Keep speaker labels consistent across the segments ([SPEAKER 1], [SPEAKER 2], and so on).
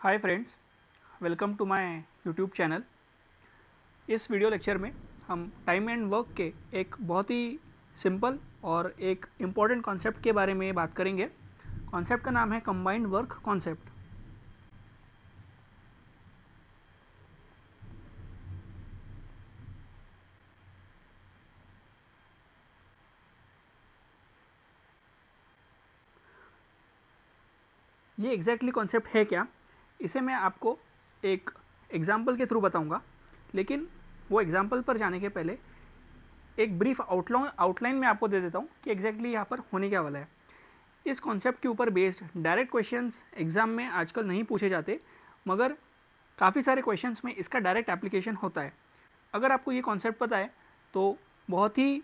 [SPEAKER 1] Hi friends, welcome to my YouTube channel. इस video lecture में हम टाइम एंड वर्क के एक बहुत ही सिंपल और एक इम्पॉर्टेंट कॉन्सेप्ट के बारे में बात करेंगे। कॉन्सेप्ट का नाम है कंबाइंड वर्क कॉन्सेप्ट। ये एग्जैक्टली कॉन्सेप्ट है क्या, इसे मैं आपको एक एग्जाम्पल के थ्रू बताऊंगा। लेकिन वो एग्जाम्पल पर जाने के पहले एक ब्रीफ आउटलाइन में आपको दे देता हूँ कि एग्जैक्टली यहाँ पर होने क्या वाला है। इस कॉन्सेप्ट के ऊपर बेस्ड डायरेक्ट क्वेश्चंस एग्जाम में आजकल नहीं पूछे जाते, मगर काफ़ी सारे क्वेश्चंस में इसका डायरेक्ट एप्लीकेशन होता है। अगर आपको ये कॉन्सेप्ट पता है तो बहुत ही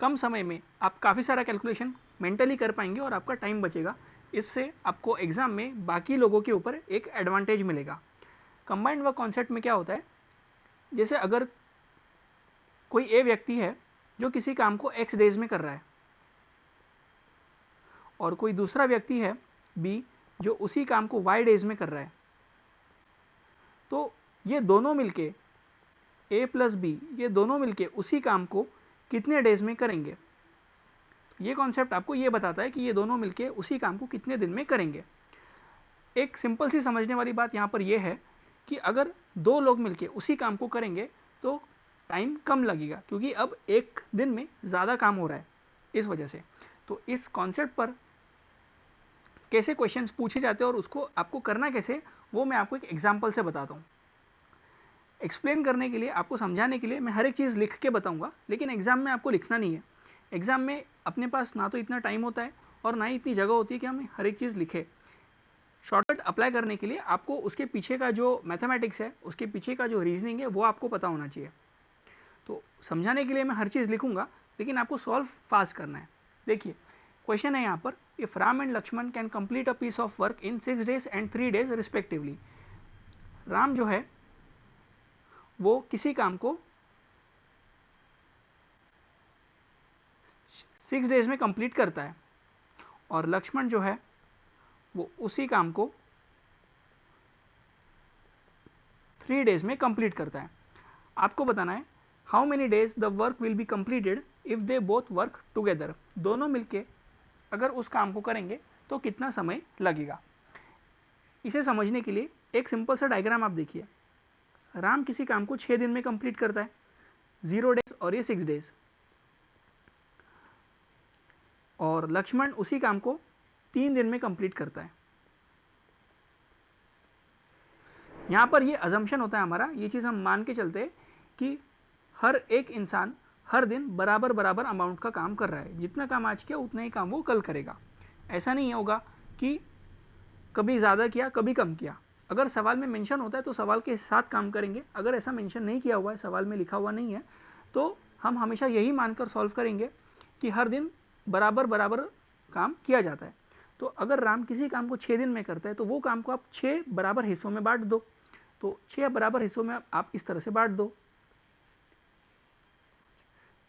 [SPEAKER 1] कम समय में आप काफ़ी सारा कैलकुलेशन मेंटली कर पाएंगे और आपका टाइम बचेगा। इससे आपको एग्जाम में बाकी लोगों के ऊपर एक एडवांटेज मिलेगा। कंबाइंड वर्क कॉन्सेप्ट में क्या होता है, जैसे अगर कोई ए व्यक्ति है जो किसी काम को एक्स डेज में कर रहा है और कोई दूसरा व्यक्ति है बी जो उसी काम को वाई डेज में कर रहा है, तो ये दोनों मिलके ए प्लस बी ये दोनों मिलके उसी काम को कितने डेज में करेंगे। ये कॉन्सेप्ट आपको ये बताता है कि ये दोनों मिलके उसी काम को कितने दिन में करेंगे। एक सिंपल सी समझने वाली बात यहाँ पर यह है कि अगर दो लोग मिलके उसी काम को करेंगे तो टाइम कम लगेगा, क्योंकि अब एक दिन में ज़्यादा काम हो रहा है इस वजह से। तो इस कॉन्सेप्ट पर कैसे क्वेश्चंस पूछे जाते हैं और उसको आपको करना कैसे, वो मैं आपको एक एग्जाम्पल से बताता हूँ। एक्सप्लेन करने के लिए, आपको समझाने के लिए मैं हर एक चीज़ लिख के बताऊंगा, लेकिन एग्जाम में आपको लिखना नहीं है। एग्जाम में अपने पास ना तो इतना टाइम होता है और ना ही इतनी जगह होती है कि हम हर एक चीज़ लिखें। शॉर्टकट अप्लाई करने के लिए आपको उसके पीछे का जो मैथमेटिक्स है, उसके पीछे का जो रीजनिंग है, वो आपको पता होना चाहिए। तो समझाने के लिए मैं हर चीज़ लिखूंगा, लेकिन आपको सॉल्व फास्ट करना है। देखिए क्वेश्चन है यहाँ पर, if Ram and Lakshman can complete a piece of work in 6 days and 3 days respectively. Ram जो है वो किसी काम को 6 days में कंप्लीट करता है और लक्ष्मण जो है वो उसी काम को 3 days में कंप्लीट करता है। आपको बताना है how many days the work will be completed if they both work together. दोनों मिलके अगर उस काम को करेंगे तो कितना समय लगेगा। इसे समझने के लिए एक सिंपल सा डायग्राम आप देखिए। राम किसी काम को 6 दिन में कंप्लीट करता है, 0 days और ये 6 days, और लक्ष्मण उसी काम को 3 दिन में कंप्लीट करता है। यहां पर ये अजम्पशन होता है हमारा, ये चीज़ हम मान के चलते हैं कि हर एक इंसान हर दिन बराबर बराबर अमाउंट का काम कर रहा है। जितना काम आज किया उतना ही काम वो कल करेगा। ऐसा नहीं होगा कि कभी ज़्यादा किया कभी कम किया। अगर सवाल में मेंशन होता है तो सवाल के साथ काम करेंगे, अगर ऐसा मेंशन नहीं किया हुआ है, सवाल में लिखा हुआ नहीं है, तो हम हमेशा यही मानकर सॉल्व करेंगे कि हर दिन बराबर बराबर काम किया जाता है। तो अगर राम किसी काम को 6 दिन में करता है तो वो काम को आप 6 बराबर हिस्सों में बांट दो। तो 6 बराबर हिस्सों में आप इस तरह से बांट दो,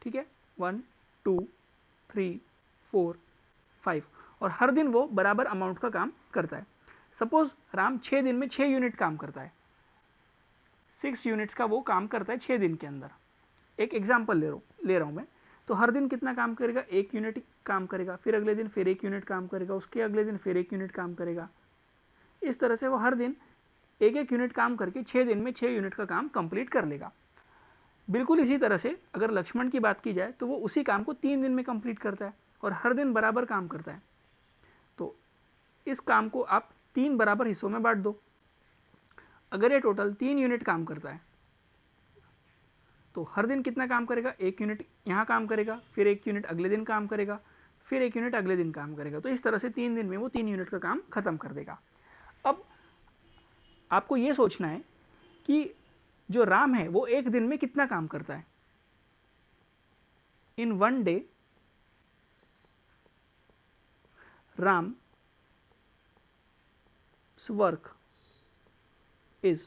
[SPEAKER 1] ठीक है, 1 2 3 4 5, और हर दिन वो बराबर अमाउंट का काम करता है। सपोज राम 6 दिन में 6 यूनिट काम करता है, 6 यूनिट्स का वो काम करता है 6 दिन के अंदर। एक एग्जाम्पल ले रहा हूं मैं। तो हर दिन कितना काम करेगा, 1 यूनिट काम करेगा, फिर अगले दिन फिर 1 यूनिट काम करेगा, उसके अगले दिन फिर 1 यूनिट काम करेगा। इस तरह से वो हर दिन एक एक यूनिट काम करके 6 दिन में 6 यूनिट का काम कंप्लीट कर लेगा। बिल्कुल इसी तरह से अगर लक्ष्मण की बात की जाए तो वो उसी काम को 3 दिन में कंप्लीट करता है और हर दिन बराबर काम करता है। तो इस काम को आप 3 बराबर हिस्सों में बांट दो। अगर ये टोटल 3 यूनिट काम करता है तो हर दिन कितना काम करेगा, 1 यूनिट यहाँ काम करेगा, फिर 1 यूनिट अगले दिन काम करेगा, फिर 1 यूनिट अगले दिन काम करेगा। तो इस तरह से 3 दिन में वो 3 यूनिट का काम खत्म कर देगा। अब आपको ये सोचना है कि जो राम है वो एक दिन में कितना काम करता है। इन 1 day Ram work is,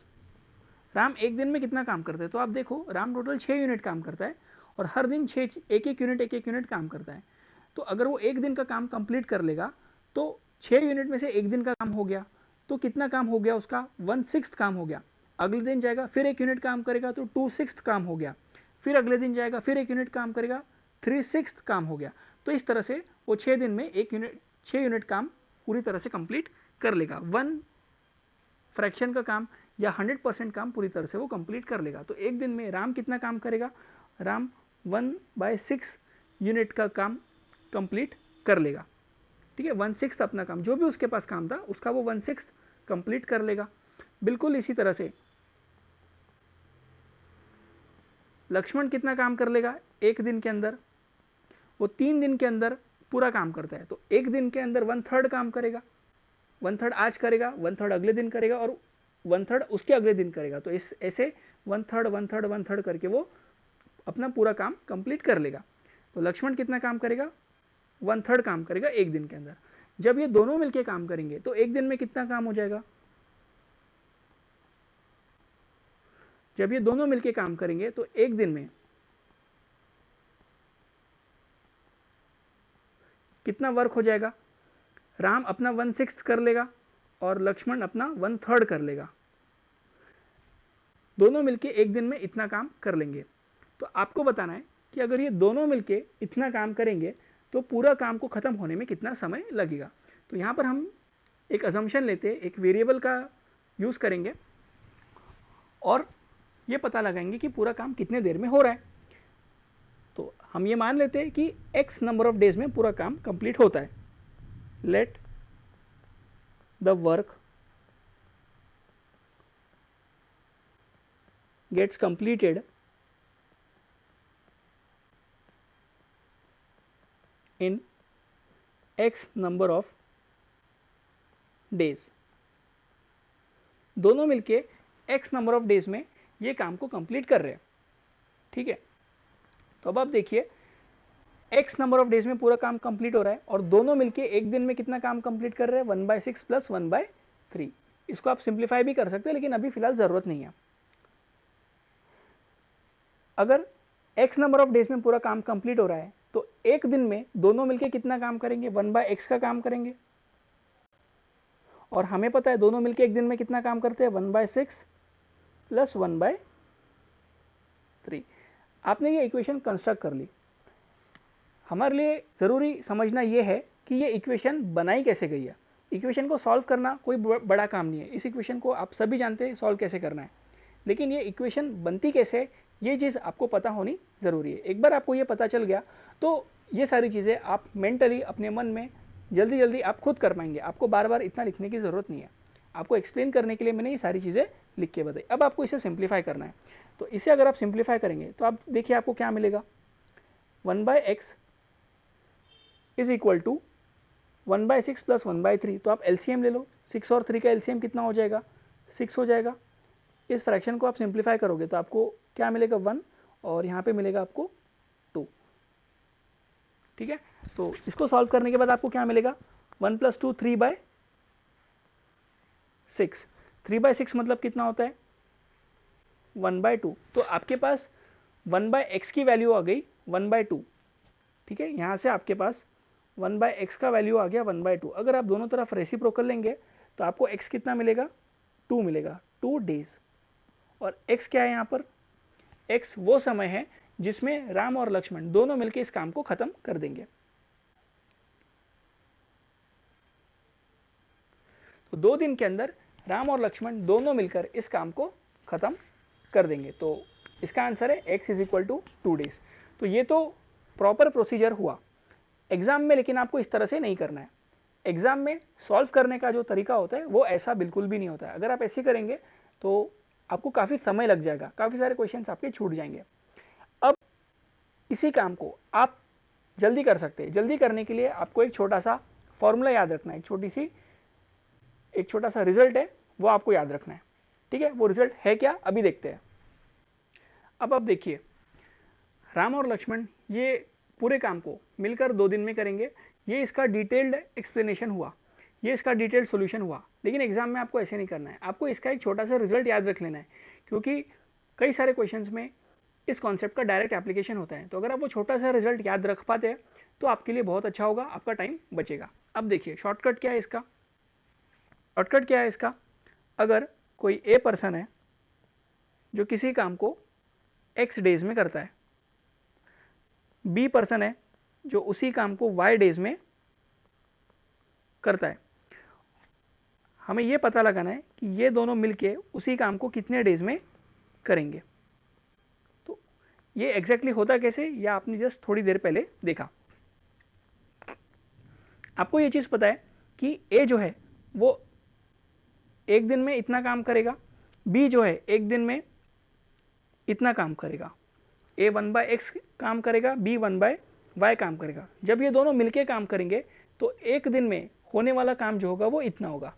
[SPEAKER 1] Ram एक दिन में कितना काम करता है। तो आप देखो राम टोटल 6 यूनिट काम करता है और हर दिन 6 एक एक यूनिट काम करता है। तो अगर वो एक दिन का काम कंप्लीट कर लेगा तो 6 यूनिट में से एक दिन का काम हो गया, तो कितना काम हो गया उसका, 1/6 काम हो गया। अगले दिन जाएगा फिर 1 यूनिट काम करेगा तो 2/6 काम हो गया। फिर अगले दिन जाएगा फिर 1 यूनिट काम करेगा, 3/6 काम हो गया। तो इस तरह से वो 6 दिन में 6 यूनिट काम पूरी तरह से कंप्लीट कर लेगा। 1 फ्रैक्शन का काम या 100% काम पूरी तरह से वो कंप्लीट कर लेगा। तो एक दिन में राम कितना काम करेगा, राम 1/6 यूनिट का काम कंप्लीट कर लेगा। ठीक है, 1/6 अपना काम, जो भी उसके पास काम था उसका वो 1/6 कंप्लीट कर लेगा। बिल्कुल इसी तरह से लक्ष्मण कितना काम कर लेगा एक दिन के अंदर, वो 3 दिन के अंदर पूरा काम करता है। तो एक दिन के अंदर 1/3 काम करेगा, 1/3 आज करेगा, 1/3 अगले दिन करेगा और 1/3 उसके अगले दिन करेगा। तो इस ऐसे 1/3 1/3 1/3 करके वो अपना पूरा काम कंप्लीट कर लेगा। तो लक्ष्मण कितना काम करेगा, 1/3 काम करेगा एक दिन के अंदर। जब ये दोनों मिलके काम करेंगे तो एक दिन में कितना काम हो जाएगा, जब ये दोनों मिलके काम करेंगे तो एक दिन में कितना वर्क हो जाएगा, राम अपना 1/6 कर लेगा और लक्ष्मण अपना 1/3 कर लेगा। दोनों मिलके एक दिन में इतना काम कर लेंगे। तो आपको बताना है कि अगर ये दोनों मिलके इतना काम करेंगे तो पूरा काम को खत्म होने में कितना समय लगेगा। तो यहां पर हम एक अजम्पशन लेते हैं, एक वेरिएबल का यूज करेंगे और ये पता लगाएंगे कि पूरा काम कितने देर में हो रहा है। तो हम ये मान लेते हैं कि x नंबर ऑफ डेज में पूरा काम कंप्लीट होता है। Let the work gets completed in x number of days. दोनों मिलके x नंबर ऑफ डेज में ये काम को कंप्लीट कर रहे हैं। ठीक है, तो अब आप देखिए x नंबर ऑफ डेज में पूरा काम कंप्लीट हो रहा है और दोनों मिलके एक दिन में कितना काम कंप्लीट कर रहे हैं, 1/6 प्लस 1/3। इसको आप सिंप्लीफाई भी कर सकते हैं लेकिन अभी फिलहाल जरूरत नहीं है। अगर x नंबर ऑफ डेज में पूरा काम कंप्लीट हो रहा है तो एक दिन में दोनों मिलके कितना काम करेंगे, 1/x का काम करेंगे। और हमें पता है दोनों मिलके एक दिन में कितना काम करते हैं, 1/6 प्लस 1/3। आपने ये इक्वेशन कंस्ट्रक्ट कर ली। हमारे लिए जरूरी समझना यह है कि ये इक्वेशन बनाई कैसे गई है। इक्वेशन को सॉल्व करना कोई बड़ा काम नहीं है। इस इक्वेशन को आप सभी जानते हैं सॉल्व कैसे करना है, लेकिन ये इक्वेशन बनती कैसे ये चीज़ आपको पता होनी ज़रूरी है। एक बार आपको ये पता चल गया तो ये सारी चीज़ें आप मेंटली अपने मन में जल्दी जल्दी आप खुद कर पाएंगे। आपको बार बार इतना लिखने की ज़रूरत नहीं है। आपको एक्सप्लेन करने के लिए मैंने ये सारी चीज़ें लिख के बताई। अब आपको इसे सिंप्लीफाई करना है। तो इसे अगर आप सिंप्लीफाई करेंगे तो आप देखिए आपको क्या मिलेगा, 1/x is equal to 1/6 plus 1/3। तो आप एलसीएम ले लो, 6 और 3 का एलसीएम कितना हो जाएगा, 6 हो जाएगा। इस फ्रैक्शन को आप सिंप्लीफाई करोगे तो आपको क्या मिलेगा, 1 और यहाँ पे मिलेगा आपको 2। ठीक है, तो इसको सॉल्व करने के बाद आपको क्या मिलेगा, 1 + 2 3/6। 3/6 मतलब कितना होता है, 1/2। तो आपके पास 1/x की वैल्यू आ गई 1/2। ठीक है, यहाँ से आपके पास 1/x का वैल्यू आ गया 1/2। अगर आप दोनों तरफ रेसिप्रोकल लेंगे तो आपको x कितना मिलेगा, 2 मिलेगा, 2 डेज। और x क्या है यहाँ पर, x वो समय है जिसमें राम और लक्ष्मण दोनों मिलकर इस काम को खत्म कर देंगे। तो 2 दिन के अंदर राम और लक्ष्मण दोनों मिलकर इस काम को खत्म कर देंगे। तो इसका आंसर है x इज इक्वल टू 2 डेज। तो ये तो प्रॉपर प्रोसीजर हुआ एग्जाम में, लेकिन आपको इस तरह से नहीं करना है। एग्जाम में सॉल्व करने का जो तरीका होता है वो ऐसा बिल्कुल भी नहीं होता है। अगर आप ऐसे करेंगे तो आपको काफ़ी समय लग जाएगा, काफ़ी सारे क्वेश्चंस आपके छूट जाएंगे। अब इसी काम को आप जल्दी कर सकते हैं। जल्दी करने के लिए आपको एक छोटा सा फॉर्मूला याद रखना है, एक छोटा सा रिजल्ट है वो आपको याद रखना है। ठीक है, वो रिजल्ट है क्या अभी देखते हैं। अब आप देखिए राम और लक्ष्मण ये पूरे काम को मिलकर 2 दिन में करेंगे। ये इसका डिटेल्ड एक्सप्लेनेशन हुआ, ये इसका डिटेल्ड सॉल्यूशन हुआ। लेकिन एग्जाम में आपको ऐसे नहीं करना है, आपको इसका एक छोटा सा रिजल्ट याद रख लेना है, क्योंकि कई सारे क्वेश्चंस में इस कॉन्सेप्ट का डायरेक्ट एप्लीकेशन होता है। तो अगर आप वो छोटा सा रिजल्ट याद रख पाते हैं तो आपके लिए बहुत अच्छा होगा, आपका टाइम बचेगा। अब देखिए शॉर्टकट क्या है इसका, शॉर्टकट क्या है इसका? अगर कोई ए पर्सन है जो किसी काम को एक्स डेज में करता है, बी पर्सन है जो उसी काम को वाई डेज में करता है, हमें यह पता लगाना है कि ये दोनों मिलके उसी काम को कितने डेज में करेंगे। तो ये एग्जैक्टली होता कैसे, या आपने जस्ट थोड़ी देर पहले देखा। आपको ये चीज पता है कि ए जो है वो एक दिन में इतना काम करेगा, बी जो है एक दिन में इतना काम करेगा। ए 1/x काम करेगा, बी 1/y काम करेगा। जब ये दोनों मिलके काम करेंगे तो एक दिन में होने वाला काम जो होगा वो इतना होगा।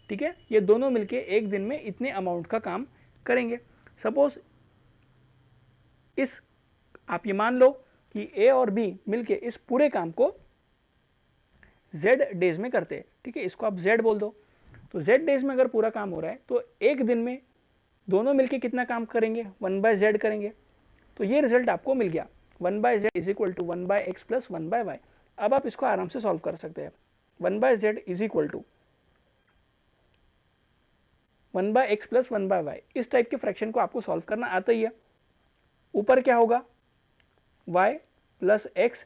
[SPEAKER 1] ठीक है, ये दोनों मिलके एक दिन में इतने अमाउंट का काम करेंगे। सपोज इस आप ये मान लो कि ए और बी मिलके इस पूरे काम को z डेज में करते हैं। ठीक है, इसको आप z बोल दो। तो z डेज में अगर पूरा काम हो रहा है तो एक दिन में दोनों मिलके कितना काम करेंगे, 1/z करेंगे। तो ये रिजल्ट आपको मिल गया, 1/z is equal to 1/x plus 1/y। अब आप इसको आराम से सॉल्व कर सकते हैं। 1/z is equal to 1/x plus 1/y। इस टाइप के फ्रैक्शन को आपको सॉल्व करना आता ही है। ऊपर क्या होगा, y प्लस x,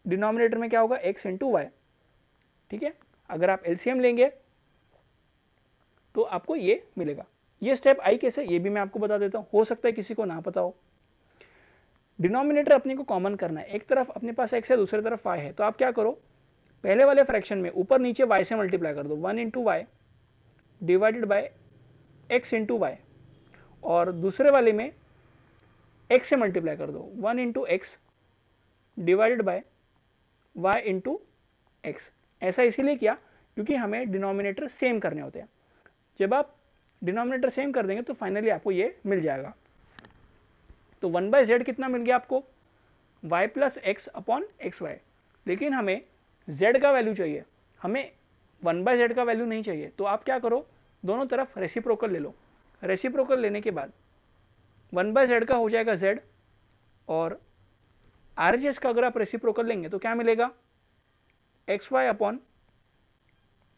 [SPEAKER 1] डिनोमिनेटर में क्या होगा, x इंटू वाई। ठीक है, अगर आप एलसीएम लेंगे तो आपको ये मिलेगा। ये स्टेप आई कैसे, ये भी मैं आपको बता देता हूं, हो सकता है किसी को ना पता हो। डिनोमिनेटर अपने को कॉमन करना है, एक तरफ अपने पास x है, दूसरी तरफ y है। तो आप क्या करो, पहले वाले फ्रैक्शन में ऊपर नीचे y से मल्टीप्लाई कर दो, 1 into y divided by x into y, और दूसरे वाले में x से मल्टीप्लाई कर दो, 1 into x divided by y into x. ऐसा इसीलिए किया क्योंकि हमें डिनोमिनेटर सेम करने होते हैं। जब आप डिनोमिनेटर सेम कर देंगे तो फाइनली आपको ये मिल जाएगा। तो 1/z कितना मिल गया आपको, y plus x upon x y. लेकिन हमें z का वैल्यू चाहिए, हमें 1/z का वैल्यू नहीं चाहिए। तो आप क्या करो, दोनों तरफ रेसिप्रोकल ले लो। रेसिप्रोकल लेने के बाद 1/z का हो जाएगा z, और RHS का अगर आप रेसिप्रोकल लेंगे तो क्या मिलेगा, x y upon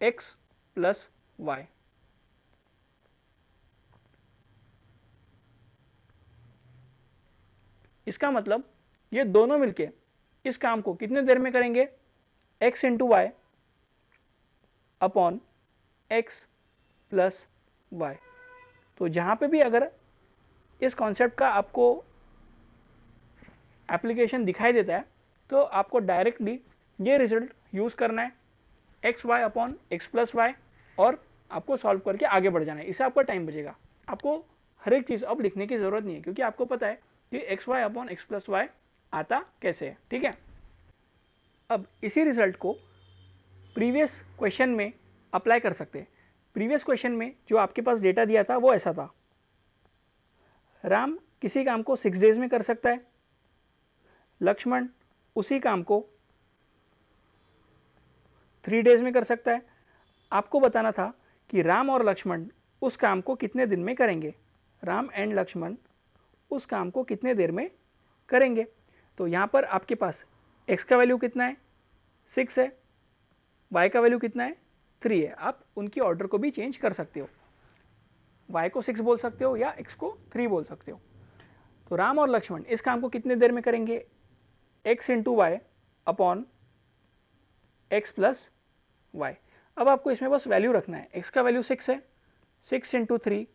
[SPEAKER 1] x plus y. इसका मतलब ये दोनों मिलके इस काम को कितने देर में करेंगे, x into y upon x plus y. तो जहां पे भी अगर इस कॉन्सेप्ट का आपको एप्लीकेशन दिखाई देता है तो आपको डायरेक्टली ये रिजल्ट यूज करना है, x y upon x plus y, और आपको सॉल्व करके आगे बढ़ जाना है। इससे आपका टाइम बचेगा। आपको हर एक चीज अब लिखने की जरूरत नहीं है क्योंकि आपको पता है कि x y upon x plus y आता कैसे है। ठीक है, अब इसी रिजल्ट को प्रीवियस क्वेश्चन में अप्लाई कर सकते हैं। प्रीवियस क्वेश्चन में जो आपके पास डेटा दिया था वो ऐसा था, राम किसी काम को 6 डेज में कर सकता है, लक्ष्मण उसी काम को 3 डेज में कर सकता है। आपको बताना था कि राम और लक्ष्मण उस काम को कितने दिन में करेंगे, राम एंड लक्ष्मण उस काम को कितने देर में करेंगे। तो यहां पर आपके पास x का वैल्यू कितना है, 6 है, y का वैल्यू कितना है, 3 है। आप उनकी ऑर्डर को भी चेंज कर सकते हो, y को 6 बोल सकते हो या x को 3 बोल सकते हो। तो राम और लक्ष्मण इस काम को कितने देर में करेंगे, x into y upon x plus y. अब आपको इसमें बस वैल्यू रखना है, x का वैल्यू 6 है, 6 इंटू 3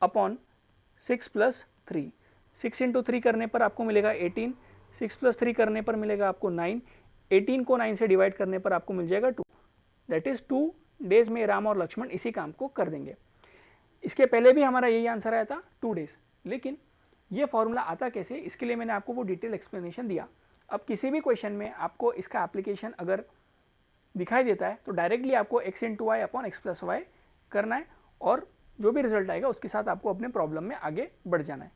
[SPEAKER 1] अपॉन 6 प्लस 3। 6 इंटू 3 करने पर आपको मिलेगा 18, 6 प्लस 3 करने पर मिलेगा आपको 9, 18 को 9 से डिवाइड करने पर आपको मिल जाएगा 2। दैट इज 2 डेज में राम और लक्ष्मण इसी काम को कर देंगे। इसके पहले भी हमारा यही आंसर आया था 2 डेज, लेकिन ये फॉर्मूला आता कैसे, इसके लिए मैंने आपको वो डिटेल एक्सप्लेनेशन दिया। अब किसी भी क्वेश्चन में आपको इसका एप्लीकेशन अगर दिखाई देता है तो डायरेक्टली आपको x into y upon x plus y करना है, और जो भी रिजल्ट आएगा उसके साथ आपको अपने प्रॉब्लम में आगे बढ़ जाना है।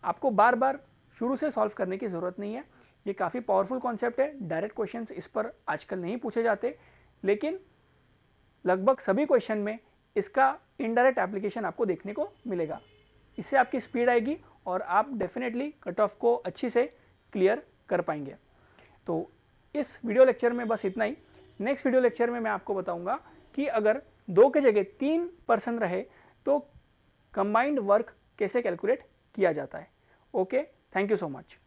[SPEAKER 1] आपको बार बार शुरू से सॉल्व करने की जरूरत नहीं है। ये काफ़ी पावरफुल कॉन्सेप्ट है। डायरेक्ट क्वेश्चंस इस पर आजकल नहीं पूछे जाते, लेकिन लगभग सभी क्वेश्चन में इसका इनडायरेक्ट एप्लीकेशन आपको देखने को मिलेगा। इससे आपकी स्पीड आएगी और आप डेफिनेटली कट ऑफ को अच्छी से क्लियर कर पाएंगे। तो इस वीडियो लेक्चर में बस इतना ही। नेक्स्ट वीडियो लेक्चर में मैं आपको बताऊंगा कि अगर 2 के जगह 3 पर्सन रहे तो कंबाइंड वर्क कैसे कैलकुलेट किया जाता है। Okay, thank you so much.